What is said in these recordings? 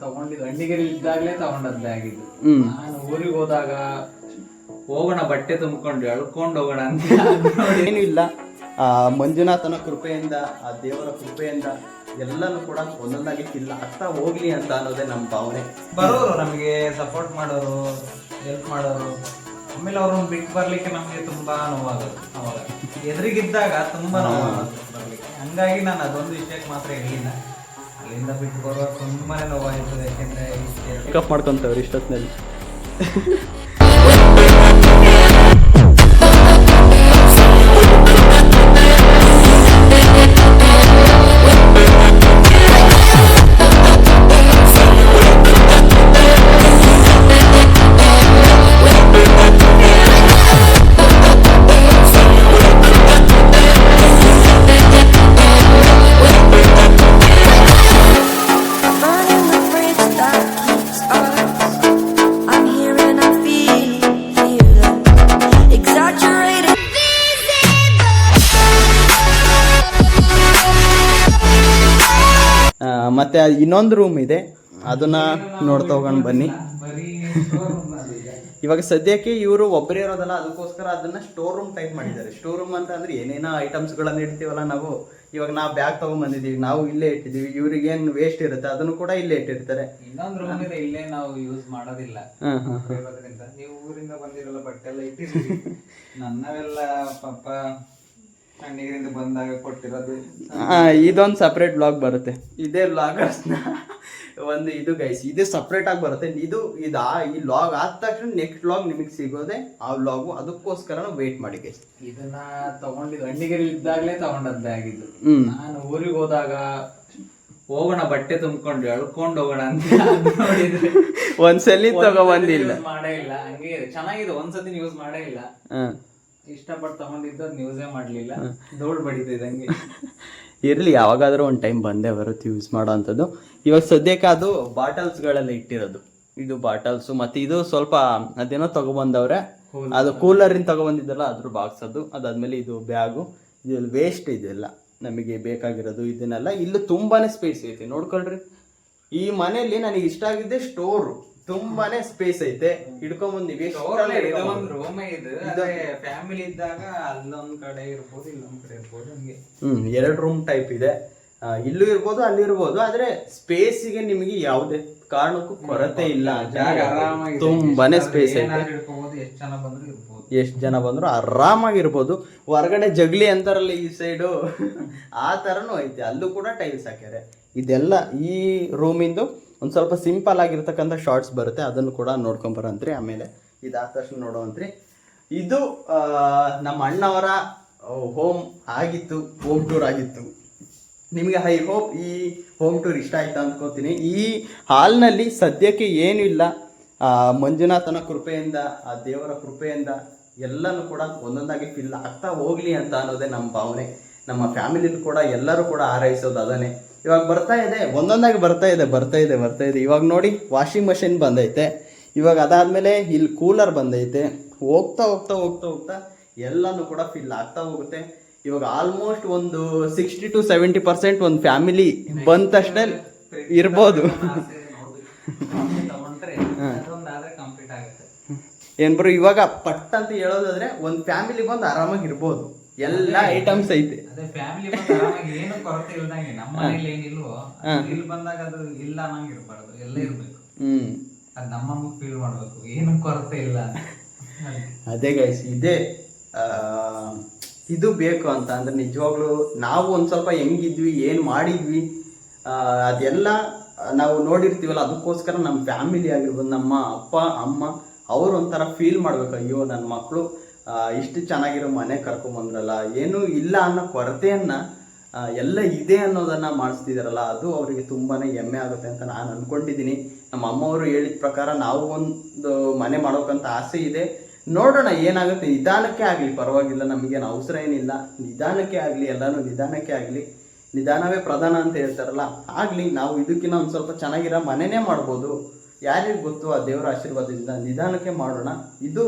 ತಗೊಂಡಿದ್ದು ಅಂಡಿಗೆರೆ ಇದ್ದಾಗಲೇ ತಗೊಂಡದ್ ಬ್ಯಾಗ್ ಇದು. ನಾನು ಊರಿಗೆ ಹೋದಾಗ ಹೋಗೋಣ ಬಟ್ಟೆ ತುಂಬಿಕೊಂಡು ಎಳ್ಕೊಂಡು ಹೋಗೋಣ ಅಂತ ಏನೂ ಇಲ್ಲ. ಮಂಜುನಾಥನ ಕೃಪೆಯಿಂದ, ಆ ದೇವರ ಕೃಪೆಯಿಂದ ಎಲ್ಲನೂ ಕೂಡ ಒಂದೊಂದಾಗಿ ಫಿಲ್ ಆಗ್ತಾ ಹೋಗ್ಲಿ ಅಂತ ಅನ್ನೋದೇ ನಮ್ಮ ಭಾವನೆ. ಬರೋರು ನಮಗೆ ಸಪೋರ್ಟ್ ಮಾಡೋರು, ಹೆಲ್ಪ್ ಮಾಡೋರು, ಆಮೇಲೆ ಅವ್ರನ್ನ ಬಿಟ್ಟು ಬರ್ಲಿಕ್ಕೆ ನಮ್ಗೆ ತುಂಬಾ ನೋವಾಗೋದು. ಅವಾಗ ಎದುರಿಗಿದ್ದಾಗ ತುಂಬಾ ನೋವಾಗೋದು ಬರ್ಲಿಕ್ಕೆ. ಹಂಗಾಗಿ ನಾನು ಅದೊಂದು ವಿಷಯಕ್ಕೆ ಮಾತ್ರ ಹೇಳಿಲ್ಲ. ಅಲ್ಲಿಂದ ಬಿಟ್ಟು ಬರುವಾಗ ತುಂಬಾನೇ ನೋವಾಗ್ತದೆ. ಯಾಕೆಂದ್ರೆ ಪಿಕಪ್ ಮಾಡ್ಕೊಂತವ್ರು ಇಷ್ಟೊತ್ತಿನಲ್ಲಿ. ಮತ್ತೆ ಇನ್ನೊಂದು ರೂಮ್ ಇದೆ, ಅದನ್ನ ನೋಡ್ತಾ ಹೋಗೋಣ ಬನ್ನಿ. ಇವಾಗ ಸದ್ಯಕ್ಕೆ ಇವರು ಒಬ್ಬರೇ ಇರೋದಲ್ಲ, ಅದಕ್ಕೋಸ್ಕರ ಅದನ್ನ ಸ್ಟೋರ್ ರೂಮ್ ಟೈಪ್ ಮಾಡಿದ್ದಾರೆ. ಸ್ಟೋರ್ ರೂಮ್ ಅಂತ ಅಂದ್ರೆ ಏನೇನೋ ಐಟಮ್ಸ್ ಗಳನ್ನ ಇಡ್ತೀವಲ್ಲ ನಾವು. ಇವಾಗ ನಾವು ಬ್ಯಾಗ್ ತಗೊಂಡ್ ಬಂದಿದೀವಿ, ನಾವು ಇಲ್ಲೇ ಇಟ್ಟಿದೀವಿ. ಇವ್ರಿಗೆ ಏನ್ ವೇಸ್ಟ್ ಇರುತ್ತೆ ಅದನ್ನು ಕೂಡ ಇಲ್ಲೇ ಇಟ್ಟಿರ್ತಾರೆ. ಇನ್ನೊಂದು ರೂಮ್ ಇದೆ, ಇಲ್ಲೇ ನಾವು ಯೂಸ್ ಮಾಡೋದಿಲ್ಲ. ನೀವು ಊರಿಂದ ಬಂದಿರಲ್ಲ ಬಟ್ಟೆ ಎಲ್ಲ ಇಟ್ಟಿದ್ದೀವಿ. ನನ್ನವೆಲ್ಲ ಪಾಪ ಅಂಡಿಗರಿಂದ ಬಂದಾಗ ಕೊಟ್ಟಿರೋದು. ಇದೊಂದು ಸಪ್ರೇಟ್ ಬ್ಲಾಗ್ ಬರುತ್ತೆ. ಇದೇ ಬ್ಲಾಗರ್ಸ್ನ ಒಂದು ಇದು ಗೈಸ್, ಇದು ಸಪ್ರೇಟ್ ಆಗಿ ಬರುತ್ತೆ. ಈ ಲಾಗ್ ಆದ ತಕ್ಷಣ ನೆಕ್ಸ್ಟ್ ಲಾಗ್ ನಿಮಗೆ ಸಿಗೋದೆ ಆ ವ್ಲಾಗು. ಅದಕ್ಕೋಸ್ಕರ ವೇಟ್ ಮಾಡಿ ಗೈಸ್. ಇದನ್ನ ತಗೊಂಡಿದ್ದು ಅಂಡಿಗೆರೆ ಇದ್ದಾಗಲೇ ತಗೊಂಡದ್ ಬ್ಯಾಗ್ ಇದು. ನಾನು ಊರಿಗೆ ಹೋದಾಗ ಹೋಗೋಣ ಬಟ್ಟೆ ತುಂಬಿಕೊಂಡು ಎಳ್ಕೊಂಡು ಹೋಗೋಣ ಅಂತ ನೋಡಿದ್ರೆ ಒಂದ್ಸಲಿ ತಗೊಂಡ್ಬಂದಿಲ್ಲ, ಮಾಡೇ ಇಲ್ಲ. ಹಂಗೆ ಚೆನ್ನಾಗಿದೆ, ಒಂದ್ಸತಿ ಯೂಸ್ ಮಾಡೇ ಇಲ್ಲ. ಇಷ್ಟಪಟ್ಟು ತಗೊಂಡಿದ್ದು ನ್ಯೂಸೇ ಮಾಡ್ಲಿಲ್ಲ. ಧೂಳ್ ಬಡಿತಿದೆ ಹಂಗೆ. ಇರ್ಲಿ, ಯಾವಾಗಾದ್ರೂ ಒಂದು ಟೈಮ್ ಬಂದೇ ಬರುತ್ತೆ ಯೂಸ್ ಮಾಡೋ ಅಂಥದ್ದು. ಇವಾಗ ಸದ್ಯಕ್ಕೆ ಅದು ಬಾಟಲ್ಸ್ಗಳೆಲ್ಲ ಇಟ್ಟಿರೋದು. ಇದು ಬಾಟಲ್ಸು, ಮತ್ತೆ ಇದು ಸ್ವಲ್ಪ ಅದೇನೋ ತಗೊಬಂದವ್ರೆ, ಅದು ಕೂಲರಿಂದ ತಗೊಬಂದಿದ್ದಲ್ಲ ಅದ್ರ ಬಾಕ್ಸ್ ಅದು. ಅದಾದ್ಮೇಲೆ ಇದು ಬ್ಯಾಗು, ಇದು ವೇಸ್ಟ್ ಇದೆಲ್ಲ ನಮಗೆ ಬೇಕಾಗಿರೋದು. ಇದನ್ನೆಲ್ಲ ಇಲ್ಲಿ ತುಂಬಾನೇ ಸ್ಪೇಸ್ ಐತೆ, ನೋಡ್ಕೊಳ್ರಿ. ಈ ಮನೆಯಲ್ಲಿ ನನಗೆ ಇಷ್ಟ ಆಗಿದ್ದೆ ಸ್ಟೋರು. ತುಂಬಾನೇ ಸ್ಪೇಸ್ ಐತೆ, ಹಿಡ್ಕೊಂಡ್ಬಂದಿವಿ. ಫ್ಯಾಮಿಲಿ ಇದ್ದಾಗ ಅಲ್ಲೊಂದ್ ಕಡೆ ಇರ್ಬೋದು, ಇಲ್ಲೊಂದ್ ಕಡೆ ಇರ್ಬೋದು. ಹಂಗೆ 2 ರೂಮ್ ಟೈಪ್ ಇದೆ. ಇಲ್ಲೂ ಇರ್ಬೋದು, ಅಲ್ಲಿ ಇರ್ಬೋದು. ಆದ್ರೆ ಸ್ಪೇಸಿಗೆ ನಿಮಗೆ ಯಾವುದೇ ಕಾರಣಕ್ಕೂ ಕೊರತೆ ಇಲ್ಲ. ತುಂಬಾನೇ ಸ್ಪೇಸ್ ಐತೆ. ಎಷ್ಟು ಜನ ಬಂದ್ರು ಆರಾಮಾಗಿರ್ಬೋದು. ಹೊರಗಡೆ ಜಗ್ಲಿ ಅಂತಾರಲ್ಲ ಈ ಸೈಡು, ಆ ತರನು ಐತೆ. ಅಲ್ಲೂ ಕೂಡ ಟೈಲ್ಸ್ ಹಾಕ್ಯಾರೆ. ಇದೆಲ್ಲ ಈ ರೂಮಿಂದು ಒಂದು ಸ್ವಲ್ಪ ಸಿಂಪಲ್ ಆಗಿರ್ತಕ್ಕಂಥ ಶಾರ್ಟ್ಸ್ ಬರುತ್ತೆ, ಅದನ್ನು ಕೂಡ ನೋಡ್ಕೊಂಬರಂತ್ರಿ. ಆಮೇಲೆ ಇದಾದ ತಕ್ಷಣ ನೋಡುವಂತ್ರಿ. ಇದು ನಮ್ಮ ಅಣ್ಣವರ ಹೋಮ್ ಆಗಿತ್ತು, ಹೋಮ್ ಟೂರ್ ಆಗಿತ್ತು. ನಿಮಗೆ ಐ ಹೋಪ್ ಈ ಹೋಮ್ ಟೂರ್ ಇಷ್ಟ ಆಯ್ತು ಅಂದ್ಕೋತೀನಿ. ಈ ಹಾಲ್ನಲ್ಲಿ ಸದ್ಯಕ್ಕೆ ಏನೂ ಇಲ್ಲ. ಮಂಜುನಾಥನ ಕೃಪೆಯಿಂದ, ಆ ದೇವರ ಕೃಪೆಯಿಂದ ಎಲ್ಲನೂ ಕೂಡ ಒಂದೊಂದಾಗಿ ಫಿಲ್ ಆಗ್ತಾ ಹೋಗ್ಲಿ ಅಂತ ಅನ್ನೋದೇ ನಮ್ಮ ಭಾವನೆ. ನಮ್ಮ ಫ್ಯಾಮಿಲಿ ಕೂಡ ಎಲ್ಲರೂ ಕೂಡ ಹಾರೈಸೋದು ಅದನ್ನೇ. ಇವಾಗ ಬರ್ತಾ ಇದೆ, ಒಂದೊಂದಾಗಿ ಬರ್ತಾ ಇದೆ. ಇವಾಗ ನೋಡಿ ವಾಷಿಂಗ್ ಮಷಿನ್ ಬಂದೈತೆ. ಇವಾಗ ಅದಾದ್ಮೇಲೆ ಇಲ್ಲಿ ಕೂಲರ್ ಬಂದೈತೆ. ಹೋಗ್ತಾ ಎಲ್ಲನೂ ಕೂಡ ಫಿಲ್ ಆಗ್ತಾ ಹೋಗುತ್ತೆ. ಇವಾಗ ಆಲ್ಮೋಸ್ಟ್ ಒಂದು 60 to 70% ಒಂದು ಫ್ಯಾಮಿಲಿ ಬಂದ ತಕ್ಷಣ ಇರ್ಬೋದು. ಏನ್ ಬರೋ ಇವಾಗ ಪಟ್ ಅಂತ ಹೇಳೋದಾದ್ರೆ ಒಂದು ಫ್ಯಾಮಿಲಿ ಬಂದು ಆರಾಮಾಗಿ ಇರ್ಬೋದು. ಎಲ್ಲ ಐಟಮ್ಸ್ ಐತೆ. ಅದೇ ಫ್ಯಾಮಿಲಿ ಏನು ಕೊರತೆ ಇಲ್ದಂಗೆ. ನಮ್ಮ ಮನೇಲಿ ಏನಿಲ್ವೋ ಇಲ್ಲಿ ಬಂದಾಗ ಅದು ಇಲ್ಲ ಅನ್ನಂಗೆ ಇರಬಾರ್ದು, ಎಲ್ಲ ಇರ್ಬೇಕು. ಅದ್ ನಮ್ಮ ಫೀಲ್ ಮಾಡ್ಬೇಕು, ಏನು ಕೊರತೆ ಇಲ್ಲ. ಅದೇ ಗೈಸ್, ಇದೇ ಇದು ಬೇಕು ಅಂತ ಅಂದ್ರೆ ನಿಜವಾಗ್ಲೂ ನಾವು ಒಂದ್ ಸ್ವಲ್ಪ ಹೆಂಗಿದ್ವಿ, ಏನ್ ಮಾಡಿದ್ವಿ, ಅದೆಲ್ಲ ನಾವು ನೋಡಿರ್ತೀವಲ್ಲ. ಅದಕ್ಕೋಸ್ಕರ ನಮ್ಮ ಫ್ಯಾಮಿಲಿ ಆಗಿರ್ಬೋದು, ನಮ್ಮ ಅಪ್ಪ ಅಮ್ಮ ಅವ್ರು ಒಂಥರ ಫೀಲ್ ಮಾಡ್ಬೇಕು, ಅಯ್ಯೋ ನನ್ನ ಮಕ್ಕಳು ಇಷ್ಟು ಚೆನ್ನಾಗಿರೋ ಮನೆ ಕರ್ಕೊಂಬಂದ್ರಲ್ಲ, ಏನೂ ಇಲ್ಲ ಅನ್ನೋ ಕೊರತೆಯನ್ನ ಎಲ್ಲ ಇದೆ ಅನ್ನೋದನ್ನ ಮಾಡಿಸ್ತಿದಾರಲ್ಲ, ಅದು ಅವರಿಗೆ ತುಂಬಾನೇ ಹೆಮ್ಮೆ ಆಗುತ್ತೆ ಅಂತ ನಾನು ಅನ್ಕೊಂಡಿದ್ದೀನಿ. ನಮ್ಮ ಅಮ್ಮವರು ಹೇಳಿದ ಪ್ರಕಾರ ನಾವು ಒಂದು ಮನೆ ಮಾಡೋಕಂತ ಆಸೆ ಇದೆ. ನೋಡೋಣ ಏನಾಗುತ್ತೆ. ನಿಧಾನಕ್ಕೆ ಆಗಲಿ, ಪರವಾಗಿಲ್ಲ, ನಮಗೇನು ಅವಸರ ಏನಿಲ್ಲ. ನಿಧಾನಕ್ಕೆ ಆಗಲಿ, ಎಲ್ಲನೂ ನಿಧಾನಕ್ಕೆ ಆಗಲಿ. ನಿಧಾನವೇ ಪ್ರಧಾನ ಅಂತ ಹೇಳ್ತಾರಲ್ಲ, ಆಗಲಿ. ನಾವು ಇದಕ್ಕಿಂತ ಒಂದು ಸ್ವಲ್ಪ ಚೆನ್ನಾಗಿರೋ ಮನೆನೇ ಮಾಡ್ಬೋದು, ಯಾರಿಗೆ ಗೊತ್ತು. ಆ ದೇವರ ಆಶೀರ್ವಾದದಿಂದ ನಿಧಾನಕ್ಕೆ ಮಾಡೋಣ. ಇದು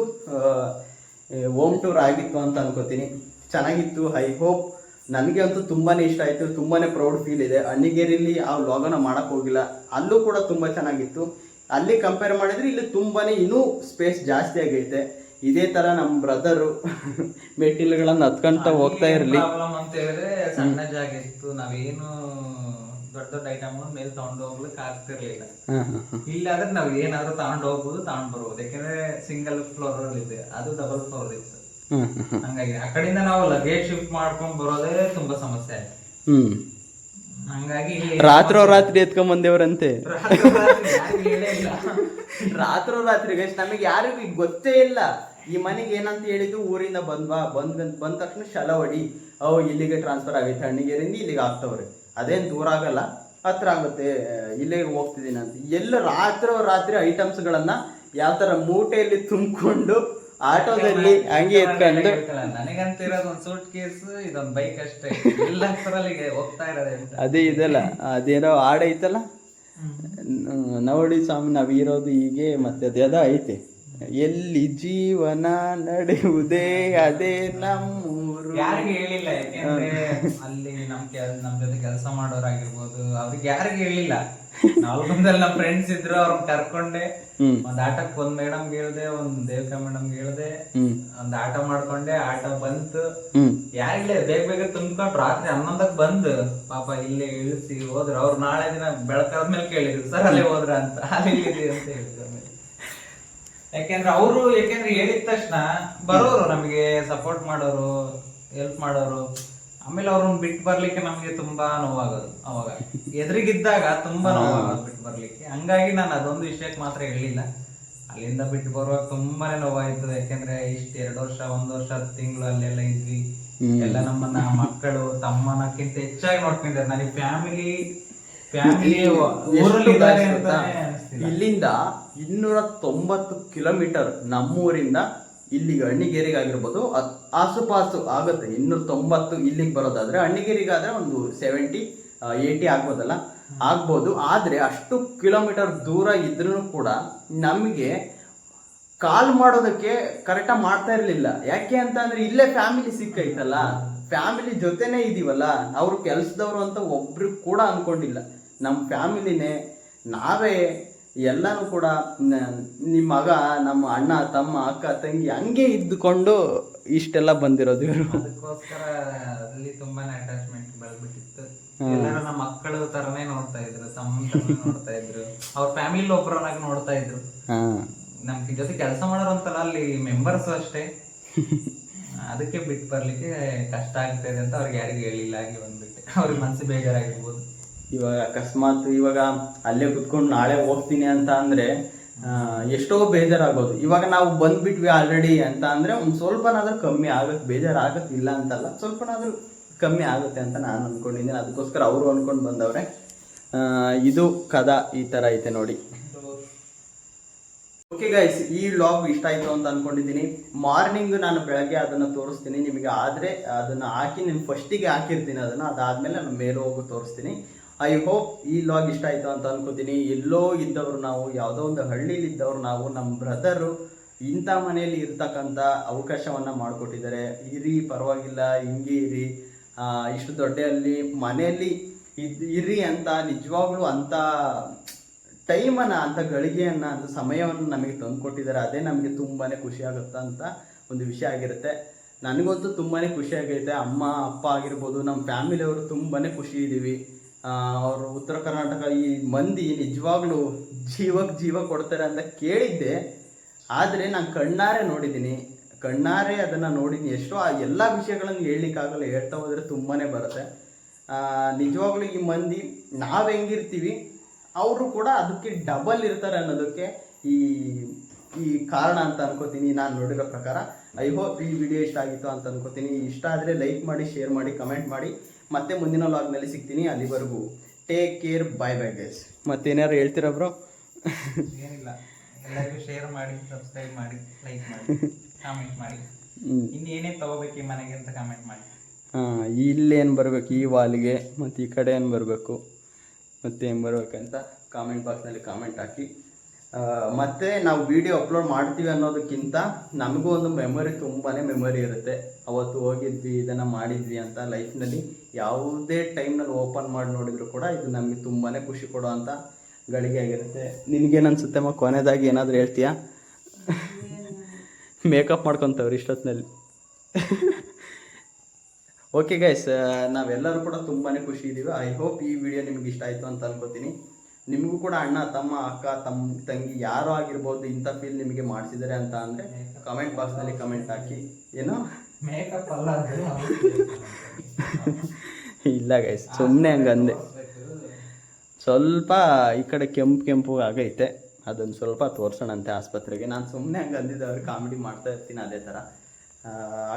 ಹೋಮ್ ಟೂರ್ ಆಗಿತ್ತು ಅಂತ ಅನ್ಕೋತೀನಿ. ಚೆನ್ನಾಗಿತ್ತು. ಐ ಹೋಪ್ ನನಗೆ ಅಂತೂ ತುಂಬಾನೇ ಇಷ್ಟ ಆಯ್ತು, ತುಂಬಾನೇ ಪ್ರೌಡ್ ಫೀಲ್ ಇದೆ. ಅಣ್ಣಿಗೇರಿಲಿ ಆ ವ್ಲಾಗನ ಮಾಡಕ್ ಹೋಗಿಲ್ಲ, ಅಲ್ಲೂ ಕೂಡ ತುಂಬಾ ಚೆನ್ನಾಗಿತ್ತು. ಅಲ್ಲಿ ಕಂಪೇರ್ ಮಾಡಿದ್ರೆ ಇಲ್ಲಿ ತುಂಬಾನೇ ಇನ್ನೂ ಸ್ಪೇಸ್ ಜಾಸ್ತಿ ಆಗೈತೆ. ಇದೇ ತರ ನಮ್ಮ ಬ್ರದರು ಮೆಟ್ಟಿಲುಗಳನ್ನ ಹತ್ಕೊಂತ ಹೋಗ್ತಾ ಇರ್ಲಿ. ಪ್ರಾಬ್ಲಮ್ ಅಂತ ಹೇಳಿದ್ರೆ ಸಣ್ಣ ಜಾಗ ಇತ್ತು, ನಾವೇನು ದೊಡ್ಡ ದೊಡ್ಡ ಐಟಮ್ ಮೇಲೆ ತಗೊಂಡು ಹೋಗ್ಲಿಕ್ಕೆ ಆಗ್ತಿರ್ಲಿಲ್ಲ. ಇಲ್ಲಾದ್ರೆ ನಾವ್ ಏನಾದ್ರೂ ತಗೊಂಡು ಹೋಗ್ಬೋದು, ತಗೊಂಡ್ ಬರ್ಬೋದು. ಯಾಕಂದ್ರೆ ಸಿಂಗಲ್ ಫ್ಲೋರ್ ಅಲ್ಲಿ ಇದೆ, ಅದು ಡಬಲ್ ಫ್ಲೋರ್ ಇತ್ತು. ಹಂಗಾಗಿ ಆ ಕಡೆಯಿಂದ ನಾವು ಲಗೇಜ್ ಶಿಫ್ಟ್ ಮಾಡ್ಕೊಂಡ್ ಬರೋದೇ ತುಂಬಾ ಸಮಸ್ಯೆ ಆಯ್ತು. ಹಂಗಾಗಿ ರಾತ್ರಿ ಎತ್ಕೊಂಡ್ ಬಂದೇವ್ರಂತೆ. ರಾತ್ರಿ ಗೈಸ್ ನಮಗೆ ಯಾರಿಗೂ ಗೊತ್ತೇ ಇಲ್ಲ. ಈ ಮನೆಗೆ ಏನಂತ ಹೇಳಿದ್ದು, ಊರಿಂದ ಬಂದ ತಕ್ಷಣ ಶಲವಡಿ ಇಲ್ಲಿಗೆ ಟ್ರಾನ್ಸ್ಫರ್ ಆಗೈತೆ, ಅಣ್ಣಿಗೇರಿಂದ ಇಲ್ಲಿಗೆ ಆಗ್ತವ್ರೆ. ಅದೇನ್ ದೂರ ಆಗಲ್ಲ, ಹತ್ರ ಆಗುತ್ತೆ, ಇಲ್ಲೇ ಹೋಗ್ತಿದ್ದೀನಿ ಅಂತ. ಎಲ್ಲ ರಾತ್ರಿ ಐಟಮ್ಸ್ಗಳನ್ನ ಯಾವ ತರ ಮೂಟೆಯಲ್ಲಿ ತುಂಬಿಕೊಂಡು ಆಟೋದಲ್ಲಿ ಹಂಗೆ ಎತ್ಕೊಂಡು. ನನಗಂತಿರೋದು ಒಂದ್ ಸೂಟ್ ಕೇಸ್, ಇದೊಂದ್ ಬೈಕ್ ಅಷ್ಟೇ, ಎಲ್ಲ ಹೋಗ್ತಾ ಇರೋದೇ. ಅದೇ ಇದಲ್ಲ, ಅದೇನೋ ಹಾಡೈತಲ್ಲ, ನೋಡಿ ಸ್ವಾಮಿ ನಾವಿರೋದು ಹೀಗೆ, ಮತ್ತೆ ಅದ ಐತೆ, ಎಲ್ಲಿ ಜೀವನ ನಡೆಯುವುದೇ ಅದೇ ನಮ್ಮೂರು. ಯಾರಿಗೆ ಹೇಳಿಲ್ಲ, ಯಾಕೆಂದ್ರೆ ಅಲ್ಲಿ ನಮ್ ಜೊತೆ ಕೆಲಸ ಮಾಡೋರಾಗಿರ್ಬೋದು, ಅವ್ರಿಗೆ ಯಾರಿಗೆ ಹೇಳಿಲ್ಲ. ನಾಲ್ಕೊಂದಲ್ಲಿ ನಮ್ ಫ್ರೆಂಡ್ಸ್ ಇದ್ರು, ಅವ್ರನ್ನ ಕರ್ಕೊಂಡೆ ಒಂದ್ ಆಟಕ್ಕೆ ಒಂದ್ ಮೇಡಮ್ ಹೇಳ್ದೆ, ಒಂದ್ ದೇವಿಕಾ ಮೇಡಮ್ ಹೇಳ್ದೆ, ಒಂದ್ ಆಟ ಮಾಡ್ಕೊಂಡೆ. ಆಟ ಬಂತು, ಯಾರಿಲ್ಲ ಬೇಗ ತುಂಬ್ಕೊಂಡ್ ರಾತ್ರಿ 11ಕ್ಕೆ ಬಂದು ಪಾಪ ಇಲ್ಲೇ ಇಳಿಸಿ ಹೋದ್ರು. ಅವ್ರು ನಾಳೆ ದಿನ ಬೆಳಕಾದ್ಮೇಲೆ ಕೇಳಿದ್ರು, ಸರ್ ಅಲ್ಲೇ ಹೋದ್ರ ಅಂತ, ಅಲ್ಲಿ ಅಂತ ಹೇಳಿದ್ರು. ಯಾಕೆಂದ್ರೆ ಹೇಳಿದ ತಕ್ಷಣ ಬರೋರು, ನಮಗೆ ಸಪೋರ್ಟ್ ಮಾಡೋರು, ಹೆಲ್ಪ್ ಮಾಡೋರು. ಆಮೇಲೆ ಅವ್ರನ್ನ ಬಿಟ್ಟು ಬರ್ಲಿಕ್ಕೆ ನಮ್ಗೆ ತುಂಬಾ ನೋವಾಗೋದು. ಅವಾಗ ಎದುರಿಗಿದ್ದಾಗ ತುಂಬಾ ನೋವಾಗೋದು ಬಿಟ್ಟು ಬರ್ಲಿಕ್ಕೆ. ಹಂಗಾಗಿ ನಾನು ಅದೊಂದು ವಿಷಯಕ್ಕೆ ಮಾತ್ರ ಹೇಳಿಲ್ಲ. ಅಲ್ಲಿಂದ ಬಿಟ್ಟು ಬರುವಾಗ ತುಂಬಾನೇ ನೋವಾಯ್ತು. ಯಾಕೆಂದ್ರೆ ಇಷ್ಟ 2 ವರ್ಷ 1 ವರ್ಷ 10 ತಿಂಗಳು ಅಲ್ಲೆಲ್ಲ ಇದ್ವಿ. ಎಲ್ಲ ನಮ್ಮನ್ನ ಮಕ್ಕಳು ತಮ್ಮನಕ್ಕಿಂತ ಹೆಚ್ಚಾಗಿ ನೋಡ್ಕೊಂಡಿದ್ದಾರೆ. ನನಗೆ ಫ್ಯಾಮಿಲಿ ಇಲ್ಲಿಂದ 290 ಕಿಲೋಮೀಟರ್ ನಮ್ಮೂರಿಂದ ಇಲ್ಲಿಗೆ ಅಣ್ಣಿಗೇರಿಗೆ ಆಗಿರ್ಬೋದು, ಆಸುಪಾಸು ಆಗುತ್ತೆ. 290 ಇಲ್ಲಿಗೆ ಬರೋದಾದ್ರೆ, ಅಣ್ಣಿಗೇರಿಗಾದ್ರೆ ಒಂದು 70-80 ಆಗ್ಬೋದಲ್ಲ, ಆಗ್ಬೋದು. ಆದ್ರೆ ಅಷ್ಟು ಕಿಲೋಮೀಟರ್ ದೂರ ಇದ್ರೂ ಕೂಡ ನಮಗೆ ಕಾಲ್ ಮಾಡೋದಕ್ಕೆ ಕರೆಕ್ಟಾಗಿ ಮಾಡ್ತಾ ಇರ್ಲಿಲ್ಲ. ಯಾಕೆ ಅಂತ ಅಂದ್ರೆ ಇಲ್ಲೇ ಫ್ಯಾಮಿಲಿ ಸಿಕ್ಕೈತಲ್ಲ, ಫ್ಯಾಮಿಲಿ ಜೊತೆನೆ ಇದೀವಲ್ಲ. ಅವ್ರು ಕೆಲ್ಸದವ್ರು ಅಂತ ಒಬ್ರು ಕೂಡ ಅನ್ಕೊಂಡಿಲ್ಲ. ನಮ್ಮ ಫ್ಯಾಮಿಲಿನೇ, ನಾವೇ ಎಲ್ಲಾನು ಕೂಡ. ನಿಮ್ಮ ಮಗ, ನಮ್ಮ ಅಣ್ಣ ತಮ್ಮ ಅಕ್ಕ ತಂಗಿ ಹಂಗೆ ಇದ್ದುಕೊಂಡು ಇಷ್ಟೆಲ್ಲ ಬಂದಿರೋದು ಇವರು. ಅದಕ್ಕೋಸ್ಕರ ಅಲ್ಲಿ ತುಂಬಾನೇ ಅಟ್ಯಾಚ್ಮೆಂಟ್ ಬೆಳೆದ್ಬಿಟ್ಟಿತ್ತು. ಎಲ್ಲರೂ ನಮ್ಮ ಮಕ್ಕಳು ತರನೇ ನೋಡ್ತಾ ಇದ್ರು, ತಮ್ಮ ನೋಡ್ತಾ ಇದ್ರು, ಅವ್ರ ಫ್ಯಾಮಿಲಿ ಒಬ್ಬರನ್ನಾಗಿ ನೋಡ್ತಾ ಇದ್ರು. ನಮ್ ಜೊತೆ ಕೆಲಸ ಮಾಡೋರು ಅಂತಲ್ಲ, ಅಲ್ಲಿ ಮೆಂಬರ್ಸ್ ಅಷ್ಟೇ. ಅದಕ್ಕೆ ಬಿಟ್ಟು ಬರ್ಲಿಕ್ಕೆ ಕಷ್ಟ ಆಗ್ತಾ ಇದೆ ಅಂತ ಅವ್ರಿಗೆ ಯಾರಿಗೂ ಹೇಳಿಲ್ಲ. ಹಾಗೆ ಬಂದ್ಬಿಟ್ಟೆ. ಅವ್ರಿಗೆ ಮನಸ್ಸು ಬೇಜಾರಾಗಿರ್ಬೋದು. ಇವಾಗ ಅಕಸ್ಮಾತ್ ಇವಾಗ ಅಲ್ಲೇ ಕುತ್ಕೊಂಡು ನಾಳೆ ಹೋಗ್ತೀನಿ ಅಂತ ಅಂದ್ರೆ ಎಷ್ಟೋ ಬೇಜಾರಾಗೋದು. ಇವಾಗ ನಾವು ಬಂದ್ಬಿಟ್ವಿ ಆಲ್ರೆಡಿ ಅಂತ ಅಂದ್ರೆ ಒಂದ್ ಸ್ವಲ್ಪನಾದ್ರೂ ಕಮ್ಮಿ ಆಗತ್ತೆ, ಬೇಜಾರಾಗತ್ತೆ ಇಲ್ಲ ಅಂತಲ್ಲ, ಸ್ವಲ್ಪನಾದ್ರೂ ಕಮ್ಮಿ ಆಗುತ್ತೆ ಅಂತ ನಾನು ಅನ್ಕೊಂಡಿದ್ದೀನಿ. ಅದಕ್ಕೋಸ್ಕರ ಅವರು ಅನ್ಕೊಂಡು ಬಂದವ್ರೆ. ಇದು ಕದಾ ಈ ತರ ಐತೆ ನೋಡಿ. ಓಕೆ ಗೈಸ್, ಈ ವ್ಲಾಗ್ ಇಷ್ಟ ಆಯ್ತು ಅಂತ ಅನ್ಕೊಂಡಿದ್ದೀನಿ. ಮಾರ್ನಿಂಗ್ ನಾನು ಬೆಳಗ್ಗೆ ಅದನ್ನ ತೋರಿಸ್ತೀನಿ ನಿಮಗೆ. ಆದ್ರೆ ಅದನ್ನ ಹಾಕಿ ನಿಮ್ಗೆ ಫಸ್ಟಿಗೆ ಹಾಕಿರ್ತೀನಿ, ಅದಾದ್ಮೇಲೆ ನಾನು ಮೇಲೆ ಹೋಗಿ ತೋರಿಸ್ತೀನಿ. ಐ ಹೋಪ್ ಈ ವ್ಲಾಗ್ ಇಷ್ಟ ಆಯ್ತು ಅಂತ ಅನ್ಕೋತೀನಿ. ಎಲ್ಲೋ ಇದ್ದವ್ರು ನಾವು, ಯಾವುದೋ ಒಂದು ಹಳ್ಳಿಲಿ ಇದ್ದವ್ರು ನಾವು, ನಮ್ಮ ಬ್ರದರು ಇಂಥ ಮನೆಯಲ್ಲಿ ಇರ್ತಕ್ಕಂಥ ಅವಕಾಶವನ್ನ ಮಾಡಿಕೊಟ್ಟಿದ್ದಾರೆ. ಇರಿ, ಪರವಾಗಿಲ್ಲ, ಹಿಂಗೆ ಇರಿ, ಇಷ್ಟು ದೊಡ್ಡಲ್ಲಿ ಮನೆಯಲ್ಲಿ ಇರಿ ಅಂತ ನಿಜವಾಗ್ಲೂ ಅಂತ ಟೈಮನ್ನು, ಅಂತ ಗಳಿಗೆಯನ್ನು, ಅಂತ ಸಮಯವನ್ನು ನಮಗೆ ತಂದುಕೊಟ್ಟಿದ್ದಾರೆ. ಅದೇ ನಮಗೆ ತುಂಬಾ ಖುಷಿ ಆಗುತ್ತೆ ಅಂತ ಒಂದು ವಿಷಯ ಆಗಿರುತ್ತೆ. ನನಗಂತೂ ತುಂಬಾ ಖುಷಿ ಆಗೈತೆ. ಅಮ್ಮ ಅಪ್ಪ ಆಗಿರ್ಬೋದು, ನಮ್ಮ ಫ್ಯಾಮಿಲಿಯವರು ತುಂಬಾ ಖುಷಿ ಇದ್ದೀವಿ. ಅವರು ಉತ್ತರ ಕರ್ನಾಟಕ ಈ ಮಂದಿ ನಿಜವಾಗ್ಲೂ ಜೀವಕ್ಕೆ ಜೀವ ಕೊಡ್ತಾರೆ ಅಂತ ಕೇಳಿದ್ದೆ. ಆದರೆ ನಾನು ಕಣ್ಣಾರೆ ನೋಡಿದ್ದೀನಿ, ಕಣ್ಣಾರೆ ಅದನ್ನು ನೋಡಿದ್ದೀನಿ. ಎಷ್ಟೋ ಆ ಎಲ್ಲ ವಿಷಯಗಳನ್ನು ಹೇಳಲಿಕ್ಕಾಗಲ್ಲ, ಹೇಳ್ತಾ ಹೋದರೆ ತುಂಬಾ ಬರುತ್ತೆ. ನಿಜವಾಗ್ಲೂ ಈ ಮಂದಿ ನಾವು ಹೆಂಗಿರ್ತೀವಿ ಅವರು ಕೂಡ ಅದಕ್ಕೆ ಡಬಲ್ ಇರ್ತಾರೆ ಅನ್ನೋದಕ್ಕೆ ಈ ಕಾರಣ ಅಂತ ಅನ್ಕೋತೀನಿ ನಾನು ನೋಡಿರೋ ಪ್ರಕಾರ. ಐ ಹೋಪ್ ಈ ವಿಡಿಯೋ ಇಷ್ಟ ಆಗಿತ್ತು ಅಂತ ಅನ್ಕೋತೀನಿ. ಇಷ್ಟ ಆದರೆ ಲೈಕ್ ಮಾಡಿ, ಶೇರ್ ಮಾಡಿ, ಕಮೆಂಟ್ ಮಾಡಿ. ಮತ್ತೆ ಮುಂದಿನ ವ್ಲಾಗ್ನಲ್ಲಿ ಸಿಗ್ತೀನಿ. ಅಲ್ಲಿವರೆಗೂ take care, bye bye guys. ಮತ್ತೇನಾರು ಹೇಳ್ತೀರಾ ಬ್ರೋ? ಏನಿಲ್ಲ, ಎಲ್ಲರಿಗೂ ಶೇರ್ ಮಾಡಿ, ಸಬ್ಸ್ಕ್ರೈಬ್ ಮಾಡಿ, ಲೈಕ್ ಮಾಡಿ, ಕಾಮೆಂಟ್ ಮಾಡಿ. ಇನ್ನೇನೇ ತಗೋಬೇಕು ಈ ಮನೆಗೆ ಅಂತ ಕಾಮೆಂಟ್ ಮಾಡಿ. ಇಲ್ಲೇನು ಬರಬೇಕು, ಈ ವಾಲ್ಗೆ ಮತ್ತು ಈ ಕಡೆ ಏನು ಬರಬೇಕು, ಮತ್ತೆ ಏನು ಬರಬೇಕಂತ ಕಾಮೆಂಟ್ ಬಾಕ್ಸ್ನಲ್ಲಿ ಕಾಮೆಂಟ್ ಹಾಕಿ. ಮತ್ತು ನಾವು ವಿಡಿಯೋ ಅಪ್ಲೋಡ್ ಮಾಡ್ತೀವಿ ಅನ್ನೋದಕ್ಕಿಂತ ನಮಗೂ ಒಂದು ಮೆಮೊರಿ ತುಂಬಾ ಮೆಮೊರಿ ಇರುತ್ತೆ. ಅವತ್ತು ಹೋಗಿದ್ವಿ ಇದನ್ನು ಮಾಡಿದ್ವಿ ಅಂತ ಲೈಫ್ನಲ್ಲಿ ಯಾವುದೇ ಟೈಮ್ನಲ್ಲಿ ಓಪನ್ ಮಾಡಿ ನೋಡಿದ್ರು ಕೂಡ ಇದು ನಮಗೆ ತುಂಬಾ ಖುಷಿ ಕೊಡುವಂಥ ಗಳಿಗೆ ಆಗಿರುತ್ತೆ. ನಿನಗೇನು ಅನ್ಸುತ್ತೆ ಕೊನೆಯದಾಗಿ ಏನಾದರೂ ಹೇಳ್ತೀಯಾ? ಮೇಕಪ್ ಮಾಡ್ಕೊತವ್ರಿ ಇಷ್ಟೊತ್ತಿನಲ್ಲಿ. ಓಕೆ ಗೈಸ್, ನಾವೆಲ್ಲರೂ ಕೂಡ ತುಂಬಾ ಖುಷಿ ಇದ್ದೀವಿ. ಐ ಹೋಪ್ ಈ ವಿಡಿಯೋ ನಿಮ್ಗೆ ಇಷ್ಟ ಆಯಿತು ಅಂತ ಅನ್ಕೋತೀನಿ. ನಿಮಗೂ ಕೂಡ ಅಣ್ಣ ತಮ್ಮ ಅಕ್ಕ ತಂಗಿ ಯಾರೋ ಆಗಿರ್ಬೋದು ಇಂಥ ಫೀಲ್ ನಿಮಗೆ ಮಾಡಿಸಿದ್ದಾರೆ ಅಂತ ಅಂದರೆ ಕಮೆಂಟ್ ಬಾಕ್ಸ್ನಲ್ಲಿ ಕಮೆಂಟ್ ಹಾಕಿ. ಏನೋ ಮೇಕಪ್ ಅಲ್ಲ ಇಲ್ಲ ಗೈಸ್, ಸುಮ್ಮನೆ ಹಂಗಂದೆ. ಸ್ವಲ್ಪ ಈ ಕಡೆ ಕೆಂಪು ಆಗೈತೆ, ಅದನ್ನು ಸ್ವಲ್ಪ ತೋರಿಸೋಣಂತೆ ಆಸ್ಪತ್ರೆಗೆ. ನಾನು ಸುಮ್ಮನೆ ಹಂಗೆ ಅಂದಿದ್ದೆ, ಅವ್ರು ಕಾಮಿಡಿ ಮಾಡ್ತಾ ಇರ್ತೀನಿ ಅದೇ ಥರ.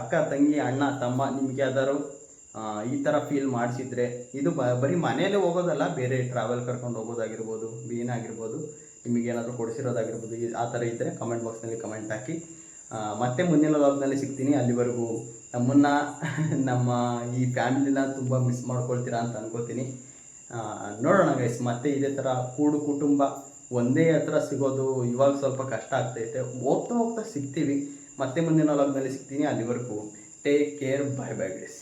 ಅಕ್ಕ ತಂಗಿ ಅಣ್ಣ ತಮ್ಮ ನಿಮ್ಗೆ ಯಾವ್ದಾದ್ರು ಈ ಥರ ಫೀಲ್ ಮಾಡಿಸಿದ್ರೆ, ಇದು ಬರೀ ಮನೆಯಲ್ಲೇ ಹೋಗೋದಲ್ಲ, ಬೇರೆ ಟ್ರಾವೆಲ್ ಕರ್ಕೊಂಡು ಹೋಗೋದಾಗಿರ್ಬೋದು, ಏನಾಗಿರ್ಬೋದು, ನಿಮಗೇನಾದರೂ ಕೊಡಿಸಿರೋದಾಗಿರ್ಬೋದು, ಆ ಥರ ಇದ್ದರೆ ಕಮೆಂಟ್ ಬಾಕ್ಸ್ನಲ್ಲಿ ಕಮೆಂಟ್ ಹಾಕಿ. ಮತ್ತೆ ಮುಂದಿನ ವ್ಲಾಗ್ನಲ್ಲಿ ಸಿಗ್ತೀನಿ. ಅಲ್ಲಿವರೆಗೂ ನಮ್ಮನ್ನು ನಮ್ಮ ಈ ಫ್ಯಾಮಿಲಿನ ತುಂಬ ಮಿಸ್ ಮಾಡ್ಕೊಳ್ತೀರಾ ಅಂತ ಅನ್ಕೋತೀನಿ. ನೋಡೋಣ ಗೈಸ್, ಮತ್ತೆ ಇದೇ ಥರ ಕೂಡು ಕುಟುಂಬ ಒಂದೇ ಹತ್ರ ಸಿಗೋದು ಇವಾಗ ಸ್ವಲ್ಪ ಕಷ್ಟ ಆಗ್ತೈತೆ. ಹೋಗ್ತಾ ಸಿಗ್ತೀವಿ. ಮತ್ತೆ ಮುಂದಿನ ವ್ಲಾಗ್ನಲ್ಲಿ ಸಿಗ್ತೀನಿ. ಅಲ್ಲಿವರೆಗೂ ಟೇಕ್ ಕೇರ್, ಬಾಯ್ ಬಾಯ್ ಗೈಸ್.